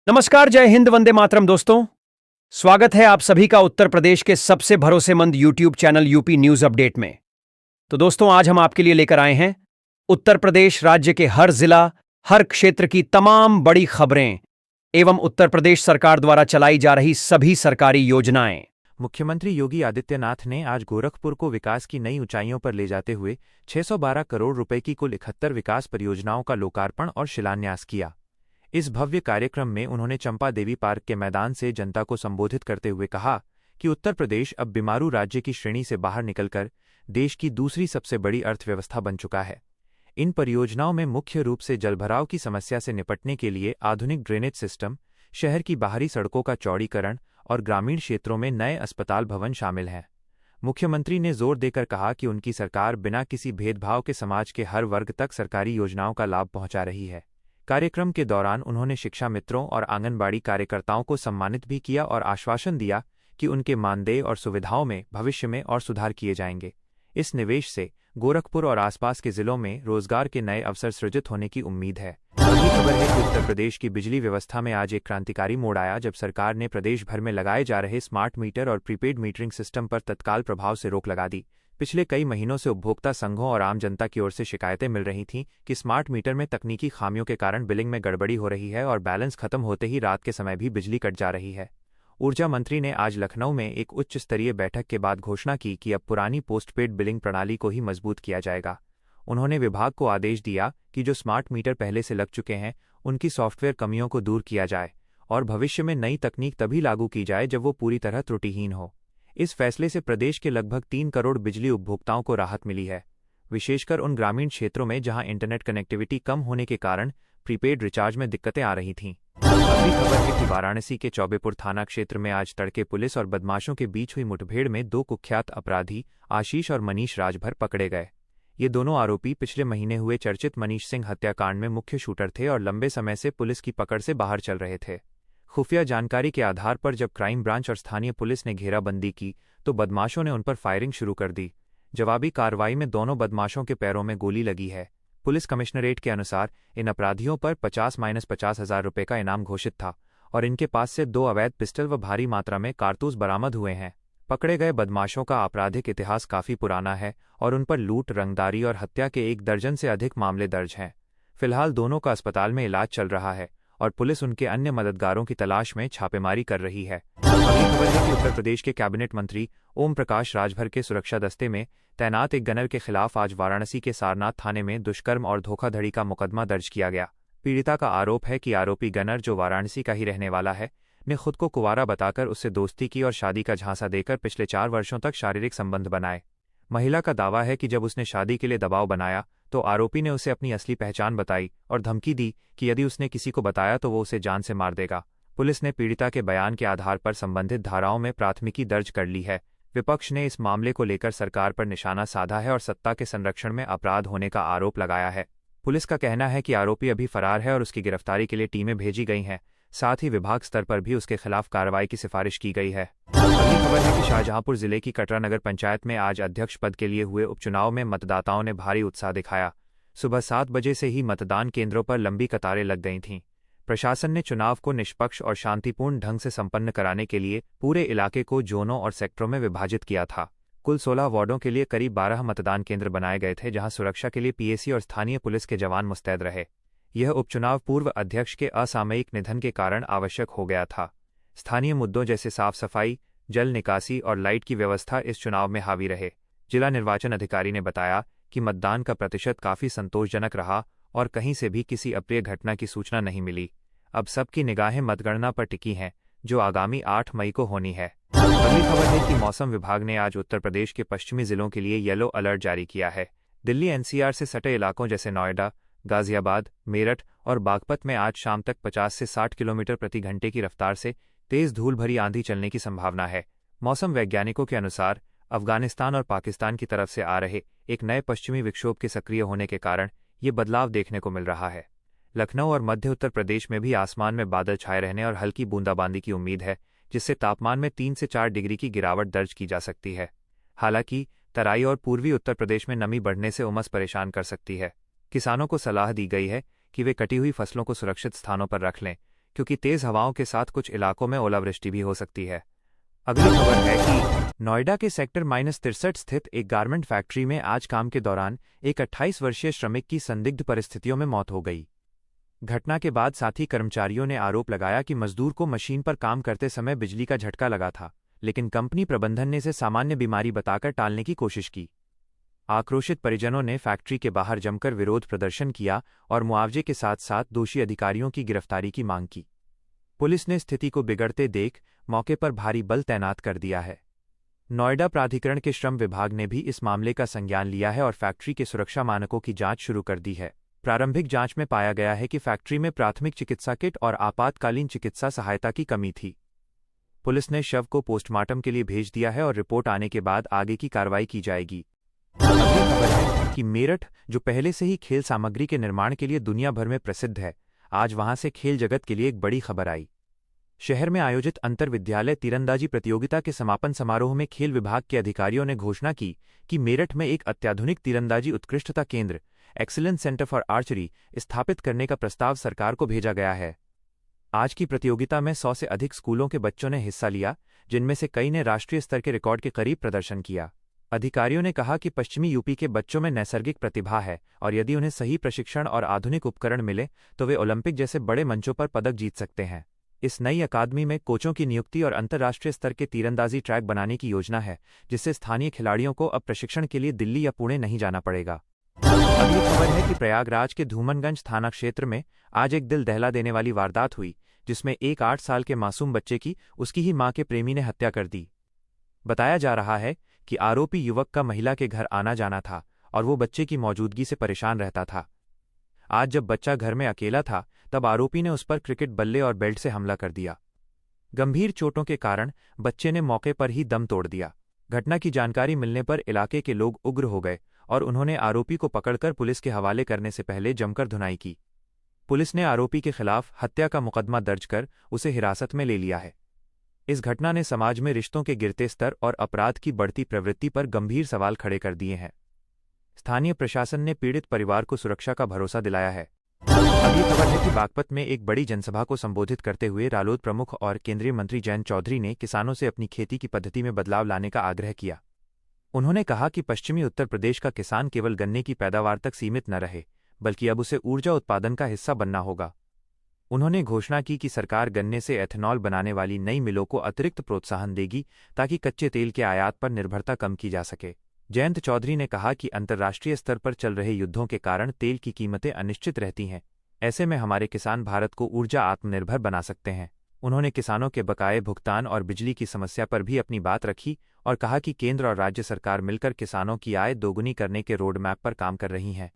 नमस्कार, जय हिंद, वंदे मातरम दोस्तों। स्वागत है आप सभी का उत्तर प्रदेश के सबसे भरोसेमंद YouTube channel UP news update में। तो दोस्तों, आज हम आपके लिए लेकर आए हैं उत्तर प्रदेश राज्य के हर जिला, हर क्षेत्र की तमाम बड़ी खबरें एवं उत्तर प्रदेश सरकार द्वारा चलाई जा रही सभी सरकारी योजनाएं। मुख्यमंत्री योगी आदित्यनाथ ने आज गोरखपुर को विकास की नई ऊंचाइयों पर ले जाते हुए 612 करोड़ रुपए की कुल 71 विकास परियोजनाओं का लोकार्पण और शिलान्यास किया। इस भव्य कार्यक्रम में उन्होंने चंपा देवी पार्क के मैदान से जनता को संबोधित करते हुए कहा कि उत्तर प्रदेश अब बीमारू राज्य की श्रेणी से बाहर निकलकर देश की दूसरी सबसे बड़ी अर्थव्यवस्था बन चुका है। इन परियोजनाओं में मुख्य रूप से जलभराव की समस्या से निपटने के लिए आधुनिक ड्रेनेज सिस्टम, शहर की बाहरी सड़कों का चौड़ीकरण और ग्रामीण क्षेत्रों में नए अस्पताल भवन शामिल हैं। मुख्यमंत्री ने जोर देकर कहा कि उनकी सरकार बिना किसी भेदभाव के समाज के हर वर्ग तक सरकारी योजनाओं का लाभ पहुंचा रही है। कार्यक्रम के दौरान उन्होंने शिक्षा मित्रों और आंगनबाड़ी कार्यकर्ताओं को सम्मानित भी किया और आश्वासन दिया कि उनके मानदेय और सुविधाओं में भविष्य में और सुधार किए जाएंगे। इस निवेश से गोरखपुर और आसपास के जिलों में रोजगार के नए अवसर सृजित होने की उम्मीद है। अगली खबर है कि उत्तर प्रदेश की बिजली व्यवस्था में आज एक क्रांतिकारी मोड़ आया जब सरकार ने प्रदेश भर में लगाए जा रहे स्मार्ट मीटर और प्रीपेड मीटरिंग सिस्टम पर तत्काल प्रभाव से रोक लगा दी। पिछले कई महीनों से उपभोक्ता संघों और आम जनता की ओर से शिकायतें मिल रही थीं कि स्मार्ट मीटर में तकनीकी खामियों के कारण बिलिंग में गड़बड़ी हो रही है और बैलेंस खत्म होते ही रात के समय भी बिजली कट जा रही है। ऊर्जा मंत्री ने आज लखनऊ में एक उच्च स्तरीय बैठक के बाद घोषणा की कि अब पुरानी पोस्टपेड बिलिंग प्रणाली को ही मजबूत किया जाएगा। उन्होंने विभाग को आदेश दिया कि जो स्मार्ट मीटर पहले से लग चुके हैं उनकी सॉफ्टवेयर कमियों को दूर किया जाए और भविष्य में नई तकनीक तभी लागू की जाए जब वो पूरी तरह त्रुटिहीन हो। इस फैसले से प्रदेश के लगभग 3 करोड़ बिजली उपभोक्ताओं को राहत मिली है, विशेषकर उन ग्रामीण क्षेत्रों में जहां इंटरनेट कनेक्टिविटी कम होने के कारण प्रीपेड रिचार्ज में दिक्कतें आ रही थीं। अगली खबर है कि वाराणसी के चौबेपुर थाना क्षेत्र में आज तड़के पुलिस और बदमाशों के बीच हुई मुठभेड़ में 2 कुख्यात अपराधी आशीष और मनीष राजभर पकड़े गए। ये दोनों आरोपी पिछले महीने हुए चर्चित मनीष सिंह हत्याकांड में मुख्य शूटर थे और लंबे समय से पुलिस की पकड़ से बाहर चल रहे थे। खुफिया जानकारी के आधार पर जब क्राइम ब्रांच और स्थानीय पुलिस ने घेराबंदी की तो बदमाशों ने उन पर फायरिंग शुरू कर दी। जवाबी कार्रवाई में दोनों बदमाशों के पैरों में गोली लगी है। पुलिस कमिश्नरेट के अनुसार इन अपराधियों पर 50,000 रुपये का इनाम घोषित था और इनके पास से 2 अवैध पिस्टल व भारी मात्रा में कारतूस बरामद हुए हैं। पकड़े गए बदमाशों का आपराधिक इतिहास काफी पुराना है और उन पर लूट, रंगदारी और हत्या के 1 दर्जन से अधिक मामले दर्ज हैं। फिलहाल दोनों का अस्पताल में इलाज चल रहा है और पुलिस उनके अन्य मददगारों की तलाश में छापेमारी कर रही है। अगली खबर है कि उत्तर प्रदेश के कैबिनेट मंत्री ओम प्रकाश राजभर के सुरक्षा दस्ते में तैनात एक गनर के खिलाफ आज वाराणसी के सारनाथ थाने में दुष्कर्म और धोखाधड़ी का मुकदमा दर्ज किया गया। पीड़िता का आरोप है कि आरोपी गनर, जो वाराणसी का ही रहने वाला है, ने खुद को कुंवारा बताकर उससे दोस्ती की और शादी का झांसा देकर पिछले 4 वर्षों तक शारीरिक संबंध बनाए। महिला का दावा है कि जब उसने शादी के लिए दबाव बनाया तो आरोपी ने उसे अपनी असली पहचान बताई और धमकी दी कि यदि उसने किसी को बताया तो वो उसे जान से मार देगा। पुलिस ने पीड़िता के बयान के आधार पर संबंधित धाराओं में प्राथमिकी दर्ज कर ली है। विपक्ष ने इस मामले को लेकर सरकार पर निशाना साधा है और सत्ता के संरक्षण में अपराध होने का आरोप लगाया है। पुलिस का कहना है कि आरोपी अभी फरार है और उसकी गिरफ्तारी के लिए टीमें भेजी गई हैं। साथ ही विभाग स्तर पर भी उसके खिलाफ कार्रवाई की सिफारिश की गई है। अगली खबर है कि शाहजहांपुर जिले की कटरा नगर पंचायत में आज अध्यक्ष पद के लिए हुए उपचुनाव में मतदाताओं ने भारी उत्साह दिखाया। सुबह 7 बजे से ही मतदान केंद्रों पर लंबी कतारें लग गई थीं। प्रशासन ने चुनाव को निष्पक्ष और शांतिपूर्ण ढंग से संपन्न कराने के लिए पूरे इलाके को जोनों और सेक्टरों में विभाजित किया था। कुल 16 वार्डों के लिए करीब 12 मतदान केंद्र बनाए गए थे, जहां सुरक्षा के लिए पीएसी और स्थानीय पुलिस के जवान मुस्तैद रहे। यह उपचुनाव पूर्व अध्यक्ष के असामयिक निधन के कारण आवश्यक हो गया था। स्थानीय मुद्दों जैसे साफ सफाई, जल निकासी और लाइट की व्यवस्था इस चुनाव में हावी रहे। जिला निर्वाचन अधिकारी ने बताया कि मतदान का प्रतिशत काफी संतोषजनक रहा और कहीं से भी किसी अप्रिय घटना की सूचना नहीं मिली। अब सबकी निगाहें मतगणना पर टिकी हैं, जो आगामी 8 मई को होनी है। अगली खबर है कि मौसम विभाग ने आज उत्तर प्रदेश के पश्चिमी जिलों के लिए येलो अलर्ट जारी किया है। दिल्ली एनसीआर से सटे इलाकों जैसे नोएडा, गाजियाबाद, मेरठ और बागपत में आज शाम तक 50 से 60 किलोमीटर प्रति घंटे की रफ्तार से तेज धूल भरी आंधी चलने की संभावना है। मौसम वैज्ञानिकों के अनुसार अफगानिस्तान और पाकिस्तान की तरफ से आ रहे एक नए पश्चिमी विक्षोभ के सक्रिय होने के कारण ये बदलाव देखने को मिल रहा है। लखनऊ और मध्य उत्तर प्रदेश में भी आसमान में बादल छाए रहने और हल्की बूंदाबांदी की उम्मीद है, जिससे तापमान में 3 से 4 डिग्री की गिरावट दर्ज की जा सकती है। हालांकि तराई और पूर्वी उत्तर प्रदेश में नमी बढ़ने से उमस परेशान कर सकती है। किसानों को सलाह दी गई है कि वे कटी हुई फसलों को सुरक्षित स्थानों पर रख लें, क्योंकि तेज हवाओं के साथ कुछ इलाकों में ओलावृष्टि भी हो सकती है। अगली खबर है कि नोएडा के सेक्टर -63 स्थित एक गारमेंट फैक्ट्री में आज काम के दौरान एक 28 वर्षीय श्रमिक की संदिग्ध परिस्थितियों में मौत हो गई। घटना के बाद साथी कर्मचारियों ने आरोप लगाया कि मजदूर को मशीन पर काम करते समय बिजली का झटका लगा था, लेकिन कंपनी प्रबंधन ने इसे सामान्य बीमारी बताकर टालने की कोशिश की। आक्रोशित परिजनों ने फैक्ट्री के बाहर जमकर विरोध प्रदर्शन किया और मुआवजे के साथ साथ दोषी अधिकारियों की गिरफ्तारी की मांग की। पुलिस ने स्थिति को बिगड़ते देख मौके पर भारी बल तैनात कर दिया है। नोएडा प्राधिकरण के श्रम विभाग ने भी इस मामले का संज्ञान लिया है और फैक्ट्री के सुरक्षा मानकों की जांच शुरू कर दी है। प्रारंभिक जांच में पाया गया है कि फैक्ट्री में प्राथमिक चिकित्सा किट और आपातकालीन चिकित्सा सहायता की कमी थी। पुलिस ने शव को पोस्टमार्टम के लिए भेज दिया है और रिपोर्ट आने के बाद आगे की कार्रवाई की जाएगी। अगली खबर है कि मेरठ, जो पहले से ही खेल सामग्री के निर्माण के लिए दुनिया भर में प्रसिद्ध है, आज वहां से खेल जगत के लिए एक बड़ी खबर आई। शहर में आयोजित अंतर विद्यालय तीरंदाजी प्रतियोगिता के समापन समारोह में खेल विभाग के अधिकारियों ने घोषणा की कि मेरठ में एक अत्याधुनिक तीरंदाजी उत्कृष्टता केंद्र एक्सीलेंस सेंटर फॉर आर्चरी स्थापित करने का प्रस्ताव सरकार को भेजा गया है। आज की प्रतियोगिता में 100 से अधिक स्कूलों के बच्चों ने हिस्सा लिया, जिनमें से कई ने राष्ट्रीय स्तर के रिकॉर्ड के करीब प्रदर्शन किया। अधिकारियों ने कहा कि पश्चिमी यूपी के बच्चों में नैसर्गिक प्रतिभा है और यदि उन्हें सही प्रशिक्षण और आधुनिक उपकरण मिले तो वे ओलंपिक जैसे बड़े मंचों पर पदक जीत सकते हैं। इस नई अकादमी में कोचों की नियुक्ति और अंतर्राष्ट्रीय स्तर के तीरंदाजी ट्रैक बनाने की योजना है, जिससे स्थानीय खिलाड़ियों को अब प्रशिक्षण के लिए दिल्ली या पुणे नहीं जाना पड़ेगा। अगली खबर है कि प्रयागराज के धूमनगंज थाना क्षेत्र में आज एक दिल दहला देने वाली वारदात हुई, जिसमें एक 8 साल के मासूम बच्चे की उसकी ही मां के प्रेमी ने हत्या कर दी। बताया जा रहा है कि आरोपी युवक का महिला के घर आना जाना था और वो बच्चे की मौजूदगी से परेशान रहता था। आज जब बच्चा घर में अकेला था, तब आरोपी ने उस पर क्रिकेट बल्ले और बेल्ट से हमला कर दिया। गंभीर चोटों के कारण बच्चे ने मौके पर ही दम तोड़ दिया। घटना की जानकारी मिलने पर इलाके के लोग उग्र हो गए और उन्होंने आरोपी को पकड़कर पुलिस के हवाले करने से पहले जमकर धुनाई की। पुलिस ने आरोपी के खिलाफ हत्या का मुकदमा दर्ज कर उसे हिरासत में ले लिया है। इस घटना ने समाज में रिश्तों के गिरते स्तर और अपराध की बढ़ती प्रवृत्ति पर गंभीर सवाल खड़े कर दिए हैं। स्थानीय प्रशासन ने पीड़ित परिवार को सुरक्षा का भरोसा दिलाया है। अगली खबर है कि बागपत में एक बड़ी जनसभा को संबोधित करते हुए रालोद प्रमुख और केंद्रीय मंत्री जयंत चौधरी ने किसानों से अपनी खेती की पद्धति में बदलाव लाने का आग्रह किया। उन्होंने कहा कि पश्चिमी उत्तर प्रदेश का किसान केवल गन्ने की पैदावार तक सीमित न रहे, बल्कि अब उसे ऊर्जा उत्पादन का हिस्सा बनना होगा। उन्होंने घोषणा की कि सरकार गन्ने से एथेनॉल बनाने वाली नई मिलों को अतिरिक्त प्रोत्साहन देगी ताकि कच्चे तेल के आयात पर निर्भरता कम की जा सके। जयंत चौधरी ने कहा कि अंतर्राष्ट्रीय स्तर पर चल रहे युद्धों के कारण तेल की कीमतें अनिश्चित रहती हैं। ऐसे में हमारे किसान भारत को ऊर्जा आत्मनिर्भर बना सकते हैं। उन्होंने किसानों के बकाये भुगतान और बिजली की समस्या पर भी अपनी बात रखी और कहा कि केंद्र और राज्य सरकार मिलकर किसानों की आय दोगुनी करने के रोड मैप पर काम कर रही हैं।